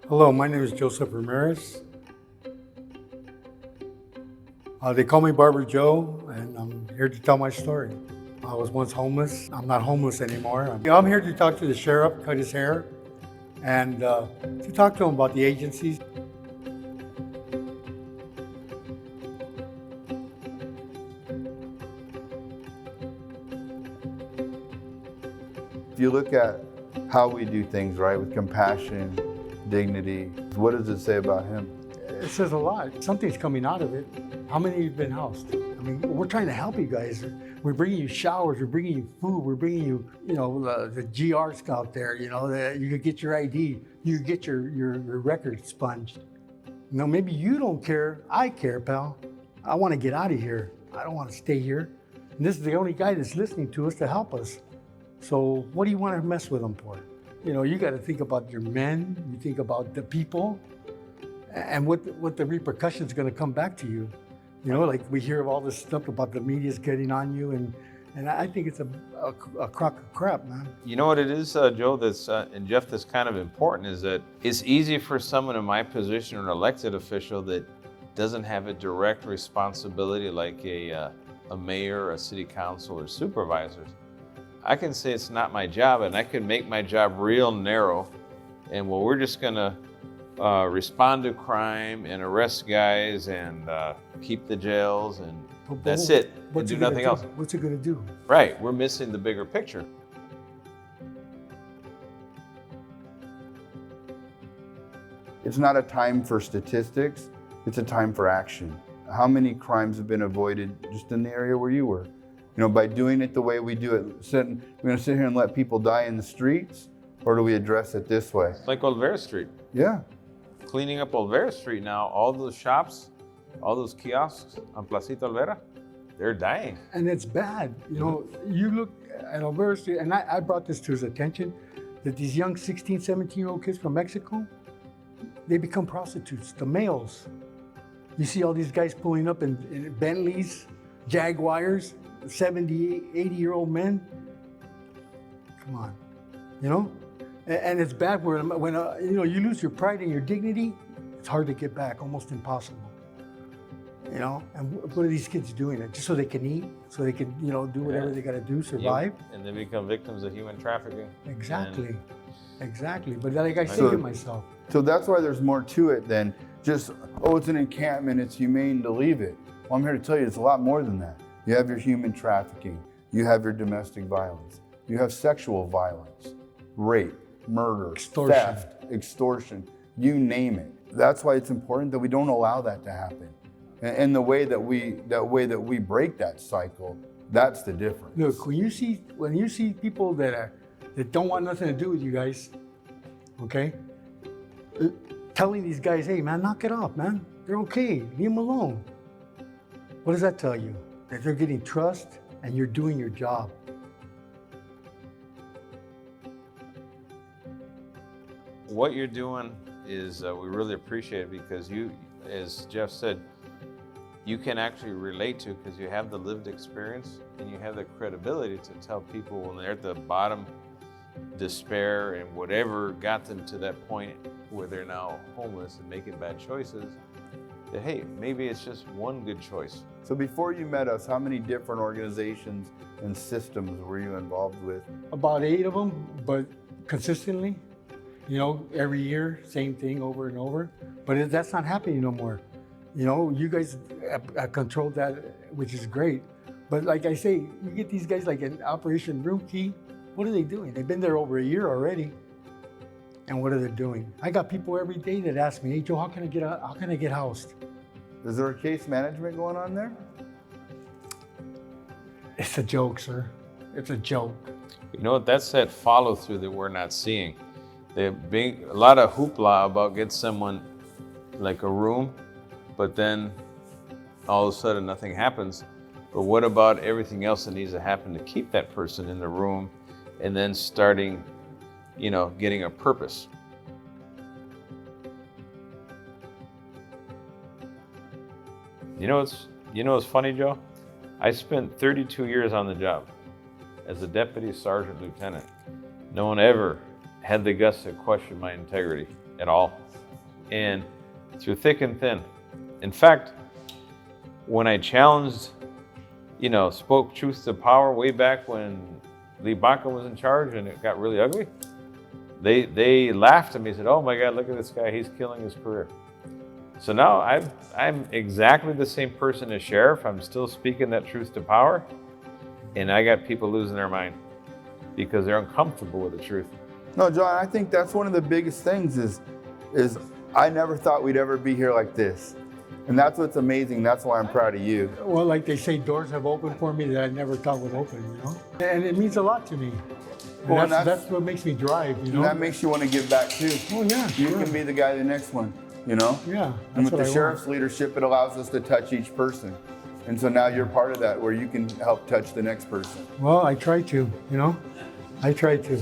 Hello, my name is Joseph Ramirez. They call me Barber Joe, and I'm here to tell my story. I was once homeless. I'm not homeless anymore. I'm here to talk to the sheriff, cut his hair, and to talk to him about the agencies. If you look at how we do things, right, with compassion, dignity, what does it say about him? It says a lot. Something's coming out of it. How many of you have been housed? I mean, we're trying to help you guys. We're bringing you showers. We're bringing you food. We're bringing you, the GRs out there. You could get your ID. You could get your record expunged. Maybe you don't care. I care, pal. I want to get out of here. I don't want to stay here. And this is the only guy that's listening to us to help us. So what do you want to mess with them for? You got to think about your men. You think about the people, and what the repercussions are going to come back to you. Like we hear of all this stuff about the media's getting on you, and I think it's a crock of crap, man. You know what it is, Joe, and Jeff, that's kind of important is that it's easy for someone in my position, an elected official that doesn't have a direct responsibility like a mayor, a city council, or supervisors. I can say it's not my job, and I can make my job real narrow, and we're just gonna respond to crime and arrest guys and keep the jails, and that's it. And do nothing else. What's it gonna do? Right, we're missing the bigger picture. It's not a time for statistics, it's a time for action. How many crimes have been avoided just in the area where you were? By doing it the way we do it. We're gonna sit here and let people die in the streets, or do we address it this way? Like Olvera Street. Yeah. Cleaning up Olvera Street now, all those shops, all those kiosks on Placita Olvera, they're dying. And it's bad. You look at Olvera Street, and I brought this to his attention, that these young 16, 17-year-old kids from Mexico, they become prostitutes, the males. You see all these guys pulling up in Bentleys, Jaguars, 70, 80-year-old men. Come on, And it's bad when you lose your pride and your dignity. It's hard to get back, almost impossible. And what are these kids doing? Just so they can eat, so they can do whatever they got to do, survive. And they become victims of human trafficking. Exactly. But like I say to myself. So that's why there's more to it than just, it's an encampment, it's humane to leave it. Well, I'm here to tell you it's a lot more than that. You have your human trafficking, you have your domestic violence, you have sexual violence, rape, murder, extortion. Theft, extortion, you name it. That's why it's important that we don't allow that to happen. And the way that we break that cycle, that's the difference. Look, when you see people that don't want nothing to do with you guys, okay? Telling these guys, hey man, knock it off, man. They're okay, leave them alone. What does that tell you? That they're getting trust and you're doing your job. What you're doing is, we really appreciate it because you, as Jeff said, you can actually relate to because you have the lived experience and you have the credibility to tell people when they're at the bottom, despair and whatever got them to that point where they're now homeless and making bad choices, that hey, maybe it's just one good choice. So before you met us, how many different organizations and systems were you involved with? About 8 of them, but consistently, every year, same thing over and over. But that's not happening no more. You guys have controlled that, which is great. But like I say, you get these guys like in Operation Room Key, what are they doing? They've been there over a year already. And what are they doing? I got people every day that ask me, hey Joe, how can I get housed? Is there a case management going on there? It's a joke, sir. It's a joke. That's that follow through that we're not seeing. There's being a lot of hoopla about get someone like a room, but then all of a sudden nothing happens. But what about everything else that needs to happen to keep that person in the room and then starting, getting a purpose? What's funny, Joe? I spent 32 years on the job as a deputy sergeant lieutenant. No one ever had the guts to question my integrity. at all. And through thick and thin. In fact, when I challenged, spoke truth to power way back when Lee Baca was in charge and it got really ugly, they laughed at me and said, "Oh my God, look at this guy, he's killing his career." So now I'm exactly the same person as sheriff. I'm still speaking that truth to power, and I got people losing their mind because they're uncomfortable with the truth. No, John, I think that's one of the biggest things is I never thought we'd ever be here like this. And that's what's amazing. That's why I'm proud of you. Well, like they say, doors have opened for me that I never thought would open, And it means a lot to me. And Well, that's what makes me drive, And that makes you want to give back too. Oh, yeah, You sure. can be the guy the next one, Yeah, And that's with what the I sheriff's want. leadership, it allows us to touch each person. And so now you're part of that where you can help touch the next person. Well, I try to, I try to.